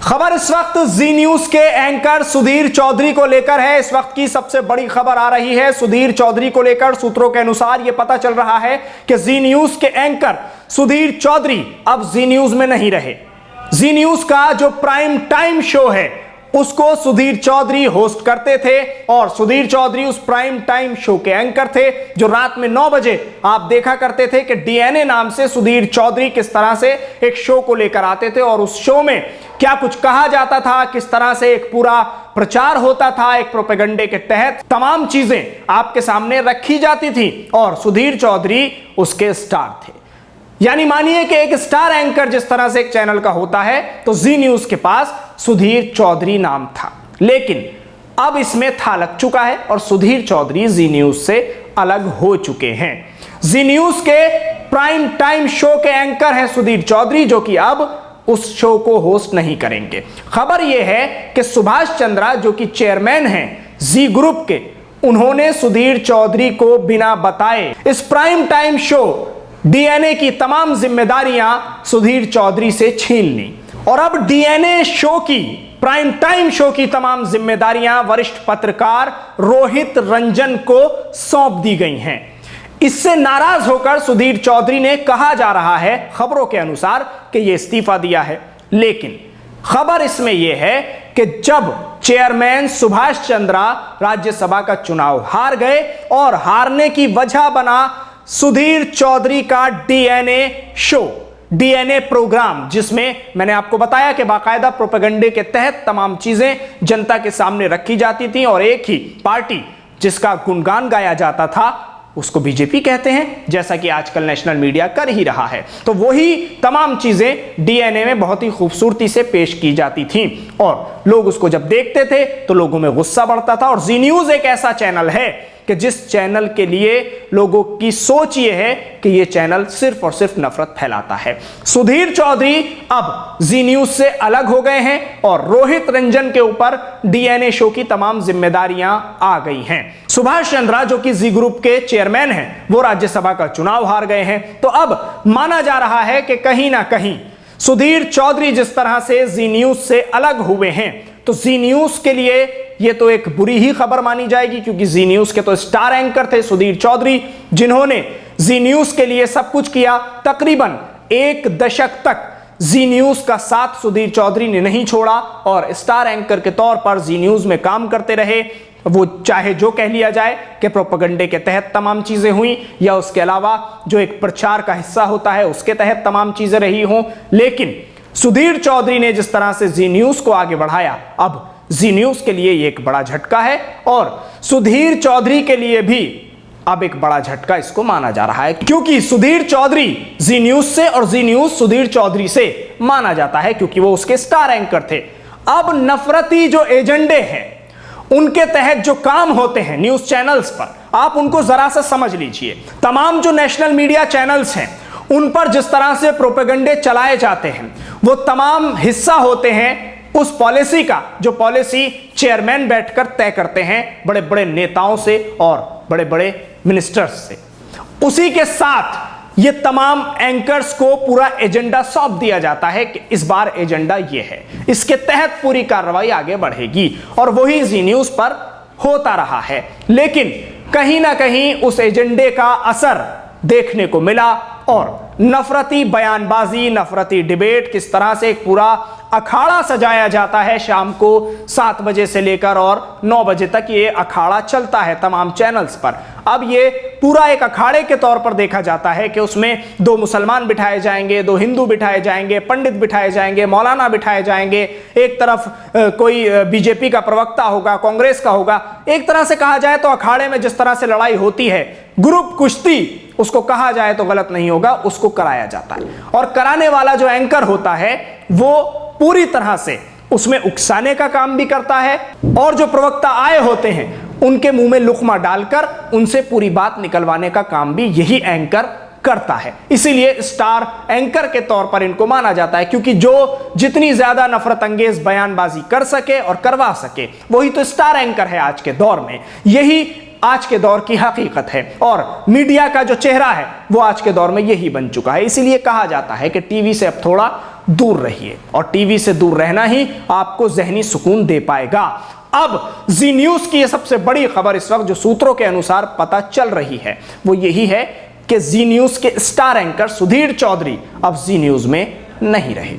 खबर इस वक्त जी न्यूज के एंकर सुधीर चौधरी को लेकर है। इस वक्त की सबसे बड़ी खबर आ रही है सुधीर चौधरी को लेकर। सूत्रों के अनुसार यह पता चल रहा है कि जी न्यूज के एंकर सुधीर चौधरी अब जी न्यूज में नहीं रहे। जी न्यूज का जो प्राइम टाइम शो है उसको सुधीर चौधरी होस्ट करते थे और सुधीर चौधरी उस प्राइम टाइम शो के एंकर थे जो रात में 9 बजे आप देखा करते थे कि डीएनए नाम से सुधीर चौधरी किस तरह से एक शो को लेकर आते थे और उस शो में क्या कुछ कहा जाता था, किस तरह से एक पूरा प्रचार होता था, एक प्रोपेगेंडे के तहत तमाम चीजें आपके सामने रखी जाती थी और सुधीर चौधरी उसके स्टार थे। यानी मानिए कि एक स्टार एंकर जिस तरह से एक चैनल का होता है तो जी न्यूज के पास सुधीर चौधरी नाम था, लेकिन अब इसमें था लग चुका है और सुधीर चौधरी जी न्यूज से अलग हो चुके हैं। जी न्यूज के प्राइम टाइम शो के एंकर हैं सुधीर चौधरी, जो कि अब उस शो को होस्ट नहीं करेंगे। खबर यह है कि सुभाष चंद्रा जो कि चेयरमैन हैं जी ग्रुप के, उन्होंने सुधीर चौधरी को बिना बताए इस प्राइम टाइम शो डीएनए की तमाम जिम्मेदारियां सुधीर चौधरी से छीन ली और अब डीएनए शो की प्राइम टाइम शो की तमाम जिम्मेदारियां वरिष्ठ पत्रकार रोहित रंजन को सौंप दी गई हैं। इससे नाराज होकर सुधीर चौधरी ने, कहा जा रहा है खबरों के अनुसार, कि यह इस्तीफा दिया है। लेकिन खबर इसमें यह है कि जब चेयरमैन सुभाष चंद्रा राज्यसभा का चुनाव हार गए और हारने की वजह बना सुधीर चौधरी का डीएनए शो, डीएनए प्रोग्राम, जिसमें मैंने आपको बताया कि बाकायदा प्रोपेगेंडे के तहत तमाम चीजें जनता के सामने रखी जाती थी और एक ही पार्टी जिसका गुणगान गाया जाता था उसको बीजेपी कहते हैं, जैसा कि आजकल नेशनल मीडिया कर ही रहा है। तो वही तमाम चीजें डीएनए में बहुत ही खूबसूरती से पेश की जाती थी और लोग उसको जब देखते थे तो लोगों में गुस्सा बढ़ता था। और जी न्यूज एक ऐसा चैनल है कि जिस चैनल के लिए लोगों की सोच ये है कि ये चैनल सिर्फ और सिर्फ नफरत फैलाता है। सुधीर चौधरी अब जी न्यूज से अलग हो गए हैं और रोहित रंजन के ऊपर डीएनए शो की तमाम जिम्मेदारियां आ गई हैं। सुभाष चंद्रा जो कि जी ग्रुप के चेयरमैन हैं, वो राज्यसभा का चुनाव हार गए हैं। तो अब माना जा रहा है कि कहीं ना कहीं सुधीर चौधरी जिस तरह से जी न्यूज से अलग हुए हैं तो जी न्यूज के लिए यह तो एक बुरी ही खबर मानी जाएगी, क्योंकि जी न्यूज के तो स्टार एंकर थे सुधीर चौधरी, जिन्होंने जी न्यूज के लिए सब कुछ किया। तकरीबन 1 दशक तक जी न्यूज का साथ सुधीर चौधरी ने नहीं छोड़ा और स्टार एंकर के तौर पर जी न्यूज में काम करते रहे। वो चाहे जो कह लिया जाए कि प्रोपेगेंडे के तहत तमाम चीजें हुई या उसके अलावा जो एक प्रचार का हिस्सा होता है उसके तहत तमाम चीजें रही हों, लेकिन सुधीर चौधरी ने जिस तरह से जी न्यूज को आगे बढ़ाया, अब जी न्यूज के लिए ये एक बड़ा झटका है और सुधीर चौधरी के लिए भी अब एक बड़ा झटका इसको माना जा रहा है, क्योंकि सुधीर चौधरी जी न्यूज से और जी न्यूज सुधीर चौधरी से माना जाता है क्योंकि वो उसके स्टार एंकर थे। अब नफरती जो एजेंडे हैं उनके तहत जो काम होते हैं न्यूज चैनल्स पर, आप उनको जरा सा समझ लीजिए। तमाम जो नेशनल मीडिया चैनल्स हैं उन पर जिस तरह से प्रोपेगेंडे चलाए जाते हैं वो तमाम हिस्सा होते हैं उस पॉलिसी का जो पॉलिसी चेयरमैन बैठकर तय करते हैं बड़े बड़े नेताओं से और बड़े बड़े मिनिस्टर्स से। उसी के साथ ये तमाम एंकर्स को पूरा एजेंडा सौंप दिया जाता है कि इस बार एजेंडा ये है, इसके तहत पूरी कार्रवाई आगे बढ़ेगी और वही जी न्यूज पर होता रहा है। लेकिन कहीं ना कहीं उस एजेंडे का असर देखने को मिला और नफरती बयानबाजी, नफरती डिबेट, किस तरह से एक पूरा अखाड़ा सजाया जाता है शाम को 7 बजे से लेकर और 9 बजे तक ये अखाड़ा चलता है तमाम चैनल्स पर। अब ये पूरा एक अखाड़े के तौर पर देखा जाता है कि उसमें 2 मुसलमान बिठाए जाएंगे, 2 हिंदू बिठाए जाएंगे, पंडित बिठाए जाएंगे, मौलाना बिठाए जाएंगे, एक तरफ कोई बीजेपी का प्रवक्ता होगा, कांग्रेस का होगा। एक तरह से कहा जाए तो अखाड़े में जिस तरह से लड़ाई होती है, ग्रुप कुश्ती उसको कहा जाए तो गलत नहीं होगा, उसको कराया जाता है और कराने वाला जो एंकर होता है वो पूरी तरह से उसमें उकसाने का काम भी करता है और जो प्रवक्ता आए होते हैं उनके मुंह में लुकमा डालकर उनसे पूरी बात निकलवाने का काम भी यही एंकर करता है। इसीलिए स्टार एंकर के तौर पर इनको माना जाता है, क्योंकि जो जितनी ज्यादा नफरत अंगेज बयानबाजी कर सके और करवा सके वही तो स्टार एंकर है आज के दौर में। यही आज के दौर की हकीकत है और मीडिया का जो चेहरा है वो आज के दौर में यही बन चुका है। इसीलिए कहा जाता है कि टीवी से अब थोड़ा दूर रहिए, और टीवी से दूर रहना ही आपको ज़हनी सुकून दे पाएगा। अब जी न्यूज़ की यह सबसे बड़ी खबर इस वक्त जो सूत्रों के अनुसार पता चल रही है वो यही है कि जी न्यूज़ के स्टार एंकर सुधीर चौधरी अब जी न्यूज़ में नहीं रहे।